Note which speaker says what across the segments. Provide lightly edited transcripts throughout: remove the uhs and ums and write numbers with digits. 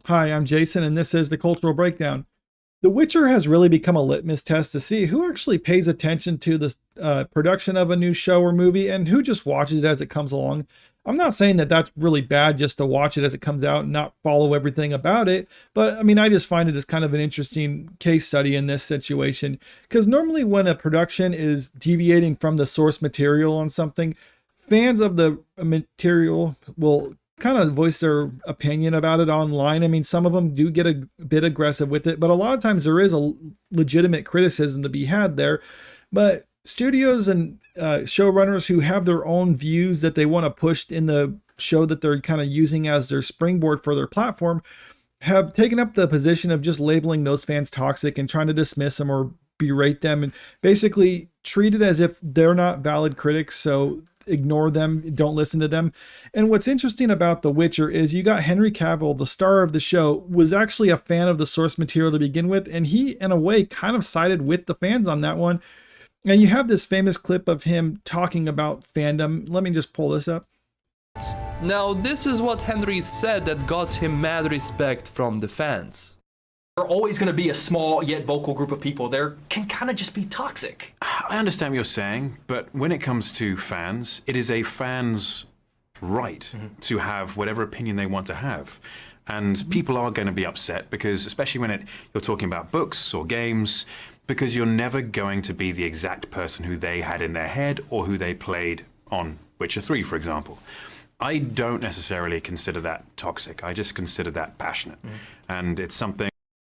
Speaker 1: Hi, I'm Jason, and this is the Cultural Breakdown. The Witcher has really become a litmus test to see who actually pays attention to the production of a new show or movie and who just watches it as it comes along. I'm not saying that that's really bad just to watch it as it comes out and not follow everything about it, but I mean, I just find it as kind of an interesting case study in this situation. Because normally, when a production is deviating from the source material on something, fans of the material will kind of voice their opinion about it online. I mean, some of them do get a bit aggressive with it, but a lot of times there is a legitimate criticism to be had there. But studios and showrunners who have their own views that they want to push in the show that they're kind of using as their springboard for their platform have taken up the position of just labeling those fans toxic and trying to dismiss them or berate them and basically treat it as if they're not valid critics. So ignore them, don't listen to them. And what's interesting about The Witcher is you got Henry Cavill, the star of the show, was actually a fan of the source material to begin with, and he, in a way, kind of sided with the fans on that one. And you have this famous clip of him talking about fandom. Let me just pull this up.
Speaker 2: Now, this is what Henry said that got him mad respect from the fans.
Speaker 3: There are always going to be a small yet vocal group of people there can kind of just be toxic.
Speaker 4: I understand what you're saying, but when it comes to fans, it is a fan's right to have whatever opinion they want to have. And people are going to be upset because, especially when you're talking about books or games, because you're never going to be the exact person who they had in their head or who they played on Witcher 3, for example. I don't necessarily consider that toxic. I just consider that passionate. And it's something.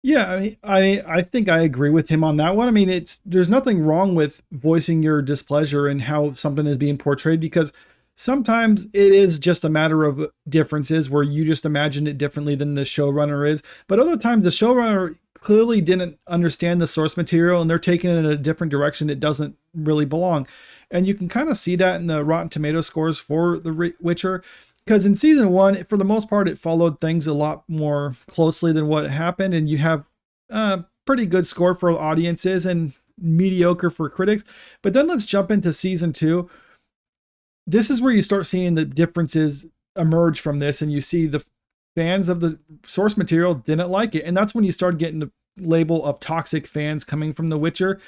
Speaker 1: Yeah, I think I agree with him on that one. I mean, there's nothing wrong with voicing your displeasure and how something is being portrayed, because sometimes it is just a matter of differences where you just imagine it differently than the showrunner is. But other times the showrunner clearly didn't understand the source material and they're taking it in a different direction it doesn't really belong. And you can kind of see that in the Rotten Tomato scores for The Witcher. Because in season one, for the most part, it followed things a lot more closely than what happened. And you have a pretty good score for audiences and mediocre for critics. But then let's jump into season two. This is where you start seeing the differences emerge from this. And you see the fans of the source material didn't like it. And that's when you start getting the label of toxic fans coming from The Witcher.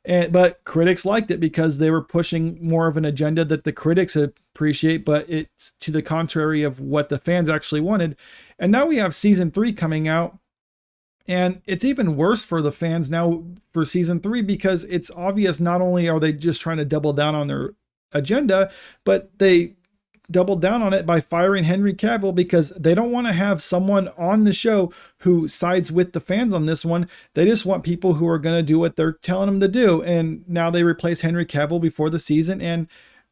Speaker 1: But critics liked it because they were pushing more of an agenda that the critics appreciate, but it's to the contrary of what the fans actually wanted. And now we have season 3 coming out, and it's even worse for the fans now for season 3 because it's obvious not only are they just trying to double down on their agenda, but they doubled down on it by firing Henry Cavill because they don't want to have someone on the show who sides with the fans on this one. They just want people who are going to do what they're telling them to do. And now they replaced Henry Cavill before the season. And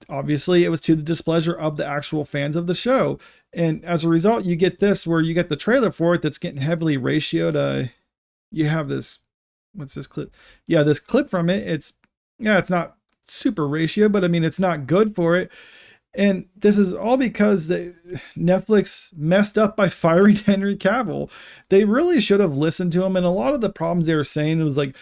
Speaker 1: obviously it was to the displeasure of the actual fans of the show. And as a result, you get this where you get the trailer for it that's getting heavily ratioed. You have this, what's this clip? Yeah, this clip from it. It's not super ratio, but I mean, it's not good for it. And this is all because Netflix messed up by firing Henry Cavill. They really should have listened to him. And a lot of the problems they were saying, it was like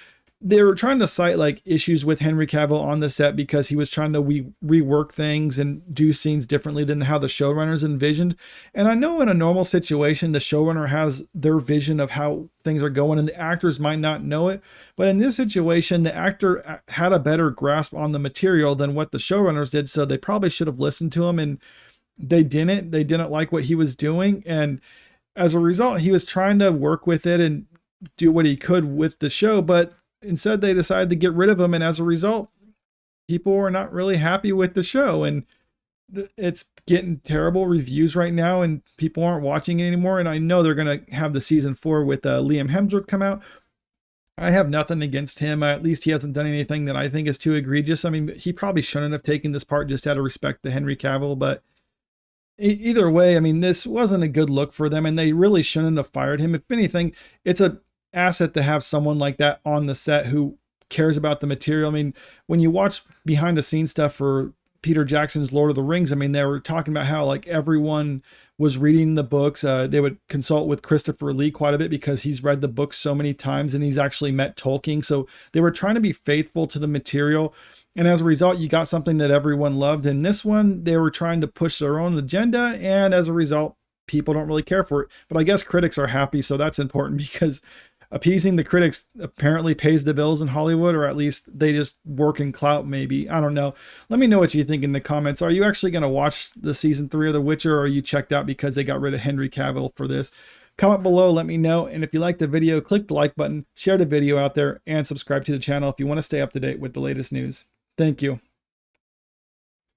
Speaker 1: they were trying to cite like issues with Henry Cavill on the set because he was trying to rework things and do scenes differently than how the showrunners envisioned. And I know in a normal situation, the showrunner has their vision of how things are going and the actors might not know it. But in this situation, the actor had a better grasp on the material than what the showrunners did. So they probably should have listened to him, and they didn't. They didn't like what he was doing. And as a result, he was trying to work with it and do what he could with the show, but instead, they decided to get rid of him, and as a result, people are not really happy with the show, and it's getting terrible reviews right now, and people aren't watching it anymore. And I know they're going to have the season 4 with Liam Hemsworth come out. I have nothing against him. At least he hasn't done anything that I think is too egregious. I mean, he probably shouldn't have taken this part just out of respect to Henry Cavill, but either way, I mean, this wasn't a good look for them, and they really shouldn't have fired him. If anything, it's a asset to have someone like that on the set who cares about the material. I mean, when you watch behind the scenes stuff for Peter Jackson's Lord of the Rings, I mean, they were talking about how like everyone was reading the books. They would consult with Christopher Lee quite a bit because he's read the books so many times and he's actually met Tolkien. So they were trying to be faithful to the material. And as a result, you got something that everyone loved. And this one, they were trying to push their own agenda. And as a result, people don't really care for it. But I guess critics are happy, so that's important because appeasing the critics apparently pays the bills in Hollywood, or at least they just work in clout maybe. I don't know. Let me know what you think in the comments. Are you actually going to watch the season 3 of The Witcher, or are you checked out because they got rid of Henry Cavill for this? Comment below, let me know. And if you liked the video, click the like button, share the video out there, and subscribe to the channel if you want to stay up to date with the latest news. Thank you.